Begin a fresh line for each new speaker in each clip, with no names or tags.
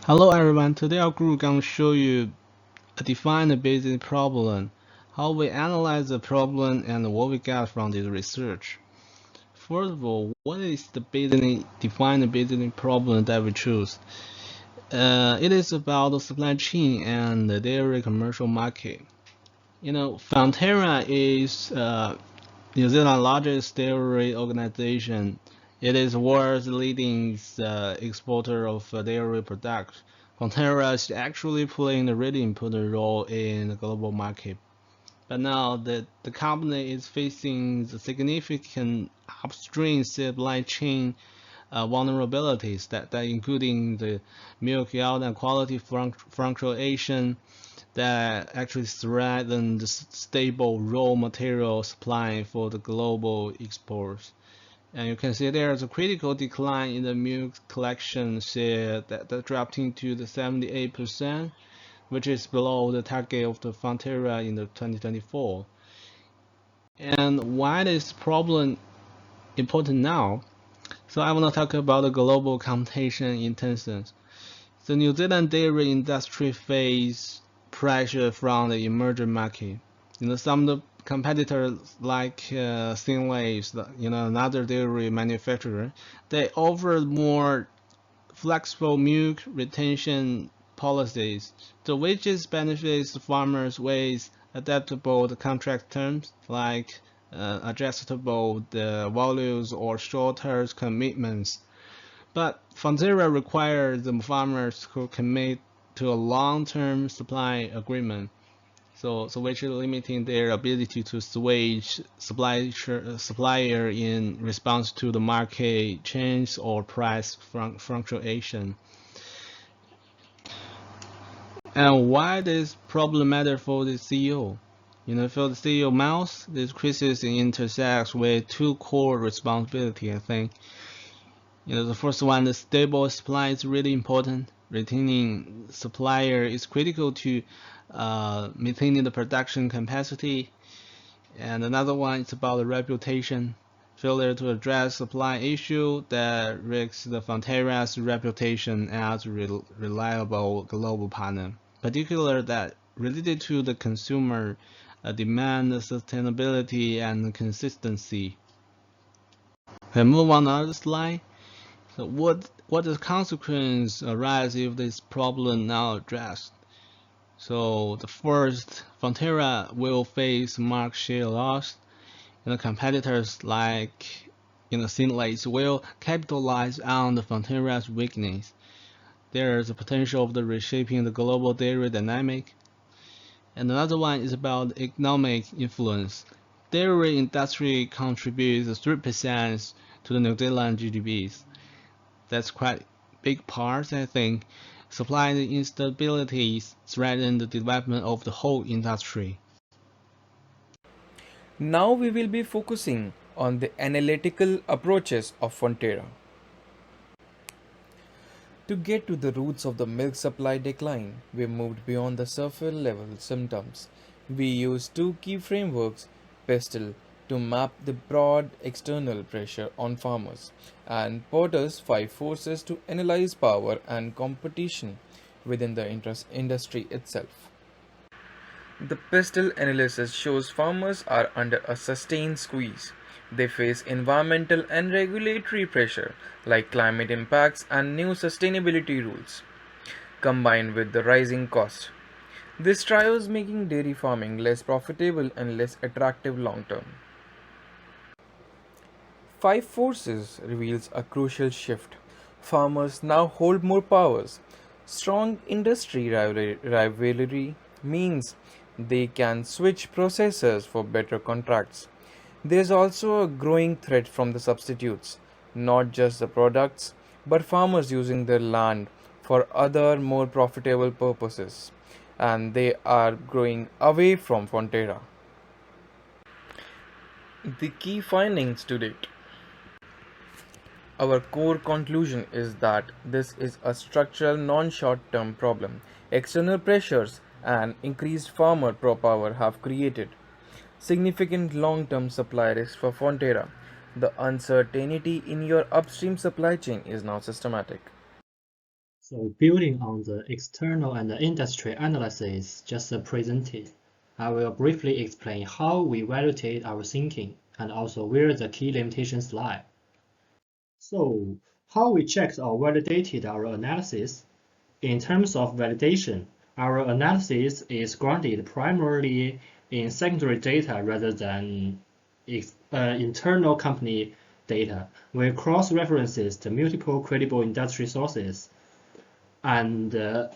Hello everyone, today our group gonna show you a define a business problem, how we analyze the problem and what we got from this research. First of all, what is the business define the business problem that we choose? It is about the supply chain and the dairy commercial market. Fonterra is New Zealand's largest dairy organization. It is the world's leading exporter of dairy products. Fonterra is actually playing a really important role in the global market. But now the company is facing the significant upstream supply chain vulnerabilities that including the milk yield and quality fluctuation that actually threaten the stable raw material supply for the global exports. And you can see there's a critical decline in the milk collection share that dropped into the 78%, which is below the target of the Fonterra in the 2024. And why is this problem important now? So I want to talk about the global competition intentions. The New Zealand dairy industry face pressure from the emerging market. Some of the competitors like Thinwaves, another dairy manufacturer, they offer more flexible milk retention policies, which benefits farmers with adaptable contract terms like adjustable the volumes or shorter commitments. But Fonterra requires the farmers to commit to a long-term supply agreement, so which is limiting their ability to switch supplier in response to the market change or price fluctuation. And why this problem matter for the CEO? For the CEO Mouse, this crisis intersects with two core responsibilities, I think. The first one, the stable supply is really important. Retaining supplier is critical to maintaining the production capacity. And another one is about the reputation. Failure to address supply issue that risks the Fonterra's reputation as a reliable global partner, particularly that related to the consumer demand, sustainability, and consistency. We move on to the other slide. So what the consequence arise if this problem now addressed? So the first, Fonterra will face market share loss. Competitors like Synlace will capitalize on the Fonterra's weakness. There is a potential of the reshaping the global dairy dynamic. And another one is about economic influence. Dairy industry contributes 3% to the New Zealand GDPs. That's quite big part, I think. Supply instabilities threaten the development of the whole industry.
Now we will be focusing on the analytical approaches of Fonterra. To get to the roots of the milk supply decline, we moved beyond the surface level symptoms. We used two key frameworks, PESTLE, to map the broad external pressure on farmers, and Porter's five forces to analyze power and competition within the industry itself. The PESTLE analysis shows farmers are under a sustained squeeze. They face environmental and regulatory pressure like climate impacts and new sustainability rules, combined with the rising cost. This trios making dairy farming less profitable and less attractive long term. Five Forces reveals a crucial shift. Farmers now hold more powers. Strong industry rivalry means they can switch processors for better contracts. There's also a growing threat from the substitutes, not just the products, but farmers using their land for other more profitable purposes, and they are growing away from Fonterra. The key findings to date. Our core conclusion is that this is a structural non short term problem. External pressures and increased farmer power have created significant long term supply risks for Fonterra. The uncertainty in your upstream supply chain is now systematic.
So building on the external and industry analysis just presented, I will briefly explain how we validate our thinking and also where the key limitations lie. So, how we checked or validated our analysis? In terms of validation, our analysis is grounded primarily in secondary data rather than internal company data. We cross-references the multiple credible industry sources and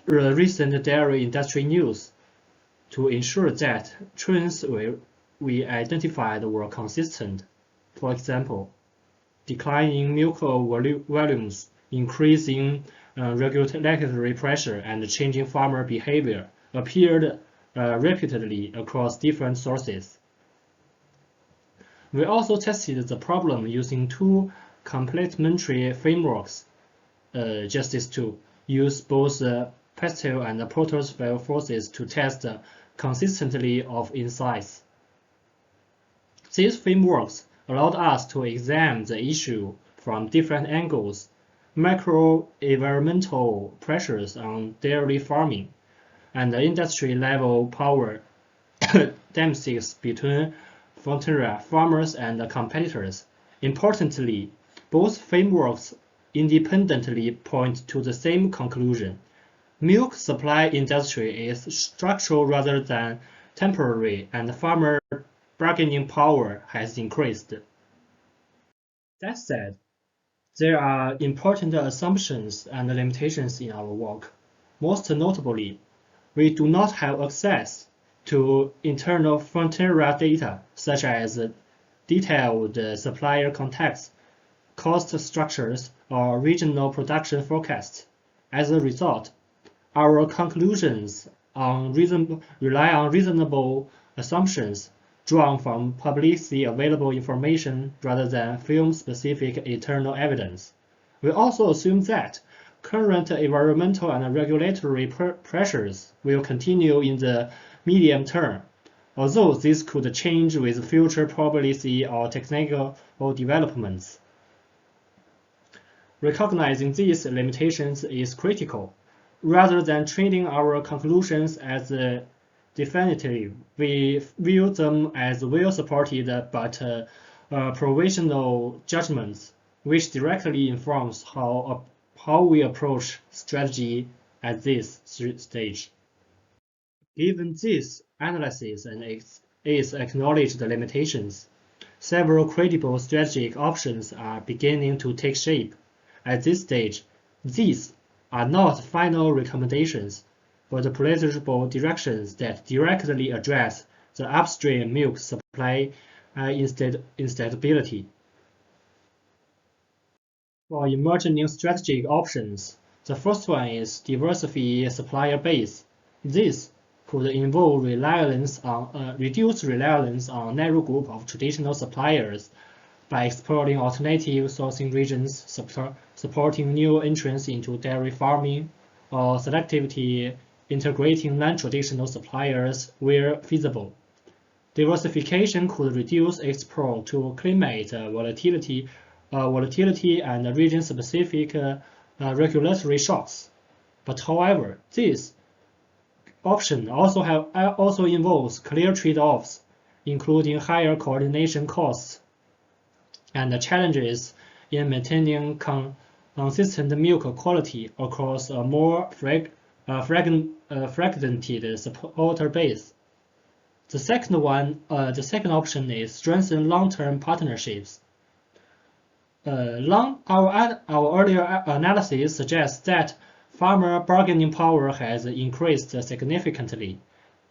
recent dairy industry news to ensure that trends we identified were consistent. For example, declining milk volumes, increasing regulatory pressure, and changing farmer behavior appeared repeatedly across different sources. We also tested the problem using two complementary frameworks, Justice to use both Pastel and Porter's forces to test consistently of insights. These frameworks allowed us to examine the issue from different angles: macro-environmental pressures on dairy farming, and the industry-level power dynamics between frontier farmers and competitors. Importantly, both frameworks independently point to the same conclusion: milk supply industry is structural rather than temporary, and farmer bargaining power has increased. That said, there are important assumptions and limitations in our work. Most notably, we do not have access to internal frontier data, such as detailed supplier contacts, cost structures, or regional production forecasts. As a result, our conclusions rely on reasonable assumptions drawn from publicly available information rather than film-specific internal evidence. We also assume that current environmental and regulatory pressures will continue in the medium term, although this could change with future policy or technical developments. Recognizing these limitations is critical. Rather than treating our conclusions as definitive, we view them as well-supported but provisional judgments, which directly informs how we approach strategy at this stage. Given this analysis and its acknowledged limitations, several credible strategic options are beginning to take shape. At this stage, these are not final recommendations, but political directions that directly address the upstream milk supply instability. For emerging strategic options, the first one is diversify supplier base. This could involve reduced reliance on a narrow group of traditional suppliers by exploring alternative sourcing regions, supporting new entrants into dairy farming, or selectively integrating non-traditional suppliers where feasible. Diversification could reduce export to climate volatility and region-specific regulatory shocks. But however, this option also involves clear trade-offs, including higher coordination costs and challenges in maintaining consistent milk quality across a more fragmented supporter base. The second option is strengthen long-term partnerships. Our earlier analysis suggests that farmer bargaining power has increased significantly,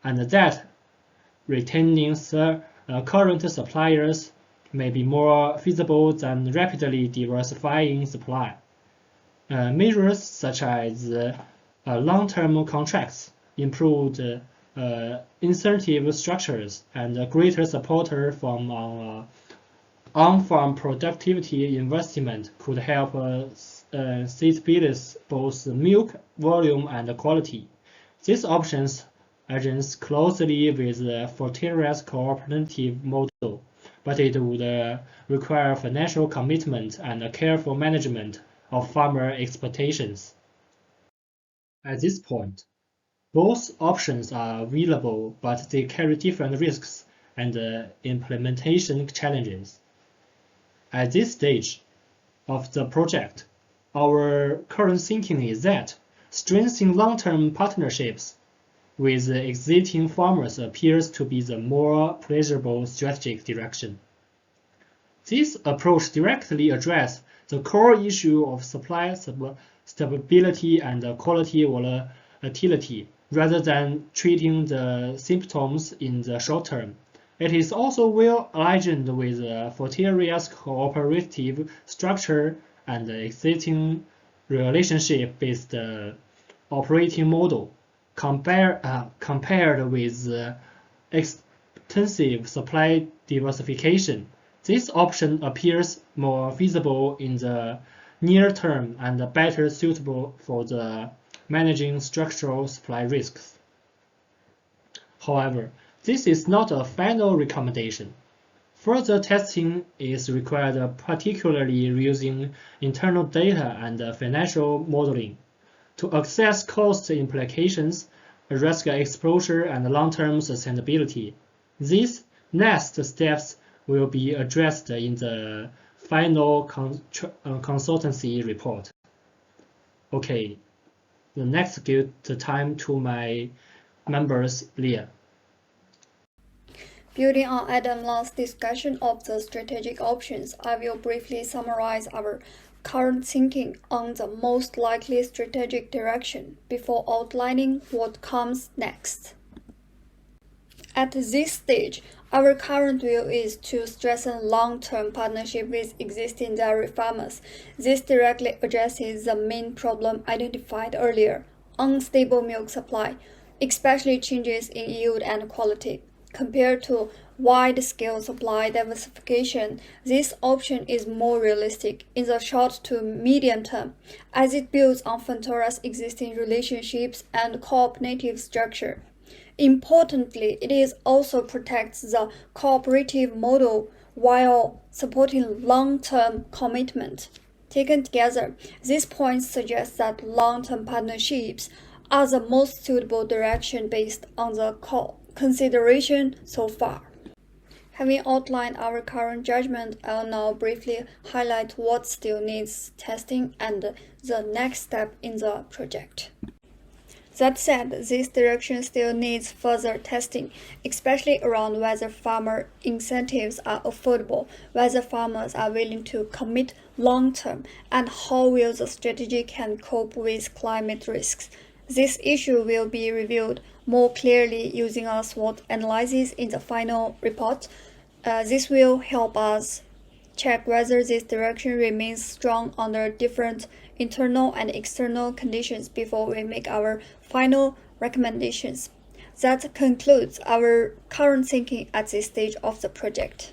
and that retaining current suppliers may be more feasible than rapidly diversifying supply. Measures such as long-term contracts, improved incentive structures, and greater support from on-farm productivity investment could help stabilize both milk volume and quality. These options align closely with Forterra's cooperative model, but it would require financial commitment and careful management of farmer expectations. At this point, both options are available, but they carry different risks and implementation challenges. At this stage of the project, our current thinking is that strengthening long-term partnerships with existing farmers appears to be the more pleasurable strategic direction. This approach directly addresses the core issue of supply stability and quality volatility, rather than treating the symptoms in the short term. It is also well aligned with Forteria's cooperative structure and existing relationship-based operating model, compared with extensive supply diversification. This option appears more feasible in the near term and better suitable for the managing structural supply risks. However, this is not a final recommendation. Further testing is required, particularly using internal data and financial modeling, to assess cost implications, risk exposure, and long-term sustainability. These next steps will be addressed in the final consultancy report. Okay, the next give the time to my members, Leah.
Building on Adam's last discussion of the strategic options, I will briefly summarize our current thinking on the most likely strategic direction before outlining what comes next. At this stage, our current view is to strengthen long-term partnership with existing dairy farmers. This directly addresses the main problem identified earlier: unstable milk supply, especially changes in yield and quality. Compared to wide-scale supply diversification, this option is more realistic in the short to medium term, as it builds on Fonterra's existing relationships and cooperative structure. Importantly, it also protects the cooperative model while supporting long-term commitment. Taken together, these points suggest that long-term partnerships are the most suitable direction based on the consideration so far. Having outlined our current judgment, I'll now briefly highlight what still needs testing and the next step in the project. That said, this direction still needs further testing, especially around whether farmer incentives are affordable, whether farmers are willing to commit long-term, and how well the strategy can cope with climate risks. This issue will be reviewed more clearly using a SWOT analysis in the final report. This will help us check whether this direction remains strong under different internal and external conditions before we make our final recommendations. That concludes our current thinking at this stage of the project.